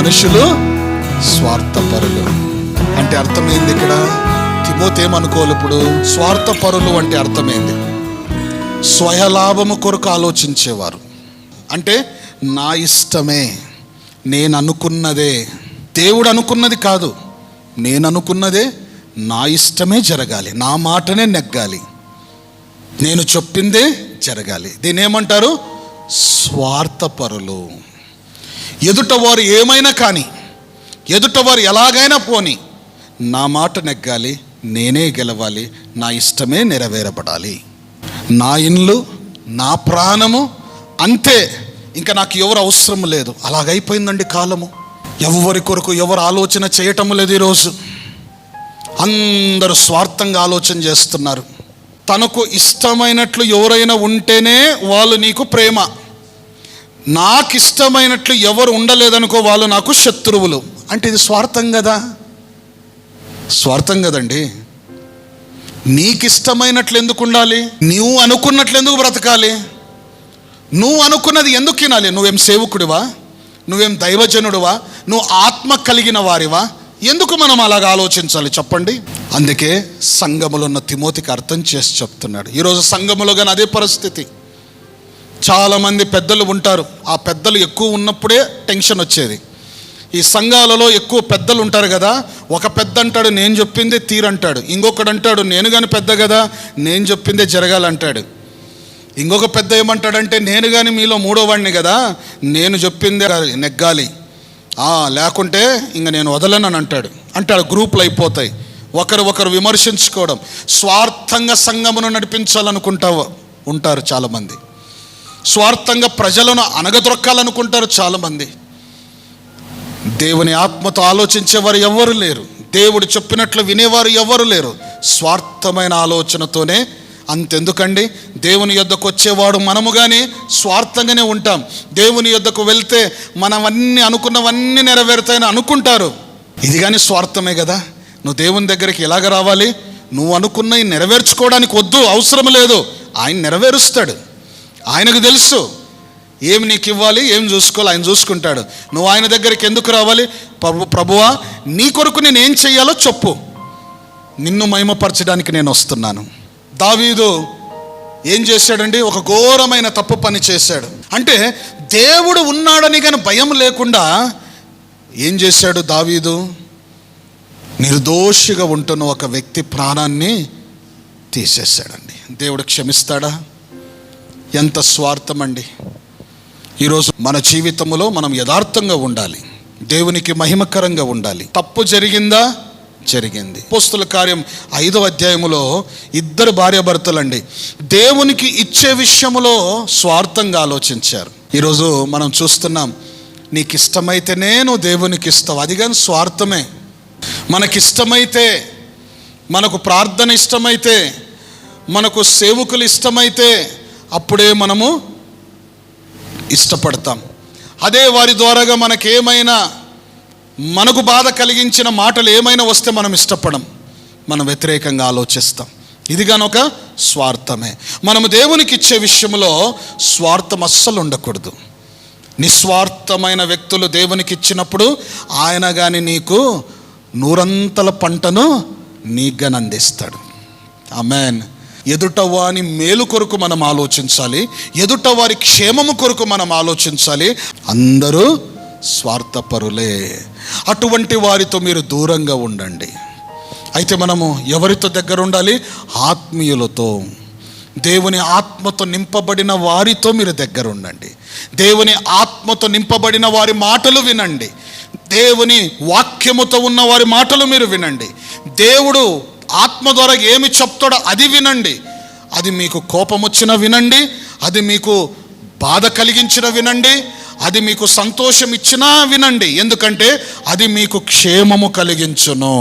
మనుషులు స్వార్థపరులు అంటే అర్థమైంది. ఇక్కడ తిమోతి ఏమనుకోవాలి ఇప్పుడు? స్వార్థపరులు అంటే అర్థమైంది, స్వయలాభము కొరకు ఆలోచించేవారు. అంటే నా ఇష్టమే, నేను అనుకున్నదే, దేవుడు అనుకున్నది కాదు, నేను అనుకున్నదే, నా ఇష్టమే జరగాలి, నా మాటనే నెగ్గాలి, నేను చెప్పిందే జరగాలి. దీన్ని ఏమంటారు? స్వార్థపరులు. ఎదుటవారు ఏమైనా కానీ, ఎదుటవారు ఎలాగైనా పోని, నా మాట నెగ్గాలి, నేనే గెలవాలి, నా ఇష్టమే నెరవేరబడాలి, నా ఇల్లు, నా ప్రాణము అంతే, ఇంకా నాకు ఎవరు అవసరం లేదు. అలాగైపోయిందండి కాలము. ఎవరి కొరకు ఎవరు ఆలోచన చేయటం లేదు. ఈరోజు అందరూ స్వార్థంగా ఆలోచన చేస్తున్నారు. తనకు ఇష్టమైనట్లు ఎవరైనా ఉంటేనే వాళ్ళు నీకు ప్రేమ, నాకు ఇష్టమైనట్లు ఎవరు ఉండలేదనుకో వాళ్ళు నాకు శత్రువులు. అంటే ఇది స్వార్థం కదా? స్వార్థం కదండి. నీకు ఇష్టమైనట్లు ఎందుకు ఉండాలి? నువ్వు అనుకున్నట్లు ఎందుకు బ్రతకాలి? నువ్వు అనుకున్నది ఎందుకు వినాలి? నువ్వేం సేవకుడివా? నువ్వేం దైవజనుడివా? నువ్వు ఆత్మ కలిగిన వారివా? ఎందుకు మనం అలాగ ఆలోచించాలి చెప్పండి? అందుకే సంఘములో ఉన్న తిమోతికి అర్థం చేసి చెప్తున్నాడు. ఈరోజు సంఘములో కానీ అదే పరిస్థితి. చాలామంది పెద్దలు ఉంటారు, ఆ పెద్దలు ఎక్కువ ఉన్నప్పుడే టెన్షన్ వచ్చేది. ఈ సంఘాలలో ఎక్కువ పెద్దలు ఉంటారు కదా, ఒక పెద్ద అంటాడు నేను చెప్పిందే తీరంటాడు, ఇంకొకడు అంటాడు నేను కానీ పెద్ద కదా, నేను చెప్పిందే జరగాలంటాడు. ఇంకొక పెద్ద ఏమంటాడంటే నేను కానీ మీలో మూడో వాడిని కదా, నేను చెప్పిందే నెగ్గాలి, లేకుంటే ఇంక నేను వదలనని అంటాడు. గ్రూపులు అయిపోతాయి, ఒకరు విమర్శించుకోవడం, స్వార్థంగా సంఘమును నడిపించాలనుకుంటా ఉంటారు చాలామంది, స్వార్థంగా ప్రజలను అనగదొక్కాలనుకుంటారు చాలామంది. దేవుని ఆత్మతో ఆలోచించేవారు ఎవరు లేరు, దేవుడు చెప్పినట్లు వినేవారు ఎవరు లేరు. స్వార్థమైన ఆలోచనతోనే. అంతెందుకండి, దేవుని యొద్దకు వచ్చేవాడు మనము కానీ స్వార్థంగానే ఉంటాం. దేవుని యొద్దకు వెళ్తే మనవన్నీ అనుకున్నవన్నీ నెరవేరుతాయని అనుకుంటారు. ఇది కానీ స్వార్థమే కదా. నువ్వు దేవుని దగ్గరికి ఎలాగ రావాలి? నువ్వు అనుకున్నవి నెరవేర్చుకోవడానికి వద్దు, అవసరం లేదు, ఆయన నెరవేరుస్తాడు. ఆయనకు తెలుసు ఏమి నీకు ఇవ్వాలి, ఏం చూసుకోవాలి, ఆయన చూసుకుంటాడు. నువ్వు ఆయన దగ్గరికి ఎందుకు రావాలి? ప్రభువా నీ కొరకు నేను ఏం చెయ్యాలో చెప్పు, నిన్ను మహిమపరచడానికి నేను వస్తున్నాను. దావీదు ఏం చేశాడండి? ఒక ఘోరమైన తప్పు పని చేశాడు. అంటే దేవుడు ఉన్నాడని కానీ భయం లేకుండా ఏం చేశాడు దావీదు? నిర్దోషిగా ఉంటున్న ఒక వ్యక్తి ప్రాణాన్ని తీసేశాడండి. దేవుడు క్షమిస్తాడా? ఎంత స్వార్థం అండి. ఈరోజు మన జీవితంలో మనం యథార్థంగా ఉండాలి, దేవునికి మహిమకరంగా ఉండాలి. తప్పు జరిగిందా? జరిగింది. అపోస్తలుల కార్యం 5వ అధ్యాయములో 2 భార్యాభర్తలండి దేవునికి ఇచ్చే విషయంలో స్వార్థంగా ఆలోచించారు. ఈరోజు మనం చూస్తున్నాం, నీకు ఇష్టమైతేనే నువ్వు దేవునికి ఇస్తావు, అది కానీ స్వార్థమే. మనకిష్టమైతే, మనకు ప్రార్థన ఇష్టమైతే, మనకు సేవకులు ఇష్టమైతే అప్పుడే మనము ఇష్టపడతాం. అదే వారి ద్వారాగా మనకేమైనా, మనకు బాధ కలిగించిన మాటలు ఏమైనా వస్తే మనం ఇష్టపడం, మనం వ్యతిరేకంగా ఆలోచిస్తాం. ఇది ఒక స్వార్థమే. మనము దేవునికి ఇచ్చే విషయంలో స్వార్థం అస్సలు ఉండకూడదు. నిస్వార్థమైన వ్యక్తులు దేవునికి ఇచ్చినప్పుడు ఆయన కానీ నీకు 100 పంటను నీకు అందిస్తాడు. ఆమేన్. ఎదుటవాని మేలు కొరకు మనం ఆలోచించాలి, ఎదుటవారి క్షేమము కొరకు మనం ఆలోచించాలి. అందరూ స్వార్థపరులే. అటువంటి వారితో మీరు దూరంగా ఉండండి. అయితే మనము ఎవరితో దగ్గర ఉండాలి? ఆత్మీయులతో, దేవుని ఆత్మతో నింపబడిన వారితో మీరు దగ్గర ఉండండి. దేవుని ఆత్మతో నింపబడిన వారి మాటలు వినండి. దేవుని వాక్యముతో ఉన్న వారి మాటలు మీరు వినండి. దేవుడు ఆత్మ ద్వారా ఏమి చెప్తాడో అది వినండి. అది మీకు కోపం వచ్చినా వినండి, అది మీకు బాధ కలిగించిన వినండి, అది మీకు సంతోషం ఇచ్చినా వినండి. ఎందుకంటే అది మీకు క్షేమము కలిగించును.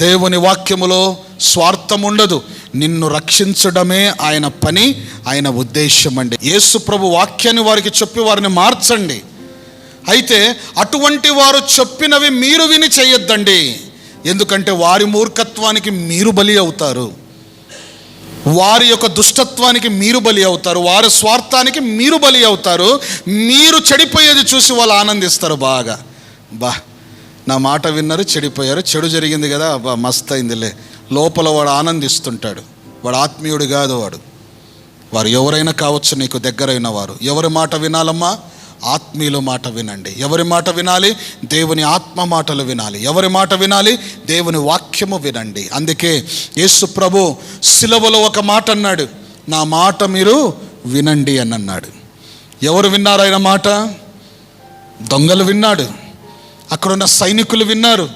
దేవుని వాక్యములో స్వార్థం ఉండదు. నిన్ను రక్షించడమే ఆయన పని, ఆయన ఉద్దేశం అండి. యేసు ప్రభు వాక్యాన్ని వారికి చెప్పి వారిని మార్చండి. అయితే అటువంటి వారు చెప్పినవి మీరు విని చేయొద్దండి. ఎందుకంటే వారి మూర్ఖత్వానికి మీరు బలి అవుతారు, వారి యొక్క దుష్టత్వానికి మీరు బలి అవుతారు, వారి స్వార్థానికి మీరు బలి అవుతారు. మీరు చెడిపోయేది చూసి వాళ్ళు ఆనందిస్తారు బాగా. బా నా మాట విన్నారు, చెడిపోయారు, చెడు జరిగింది కదా, బా మస్త్ అయిందిలే. లోపల వాడు ఆనందిస్తుంటాడు. వాడు ఆత్మీయుడు కాదు. వారు ఎవరైనా కావచ్చు, నీకు దగ్గరైన వారు. ఎవరి మాట వినాలమ్మా? ఆత్మీయుల మాట వినండి. ఎవరి మాట వినాలి? దేవుని ఆత్మ మాటలు వినాలి. ఎవరి మాట వినాలి? దేవుని వాక్యము వినండి. అందుకే యేసు ప్రభు సిలువలో ఒక మాట అన్నాడు, నా మాట మీరు వినండి అని అన్నాడు. ఎవరు విన్నారు ఆయన మాట? దొంగలు విన్నాడు, అక్కడున్న సైనికులు విన్నారు,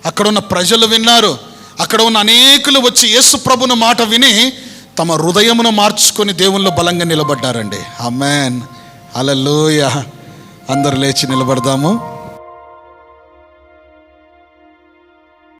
అక్కడున్న ప్రజలు విన్నారు, అక్కడ ఉన్న అనేకులు వచ్చి యేసు ప్రభుని మాట విని తమ హృదయమును మార్చుకొని దేవునిలో బలంగా నిలబడ్డారండి. ఆమేన్, హల్లెలూయా. అందరూ లేచి నిలబడదాము.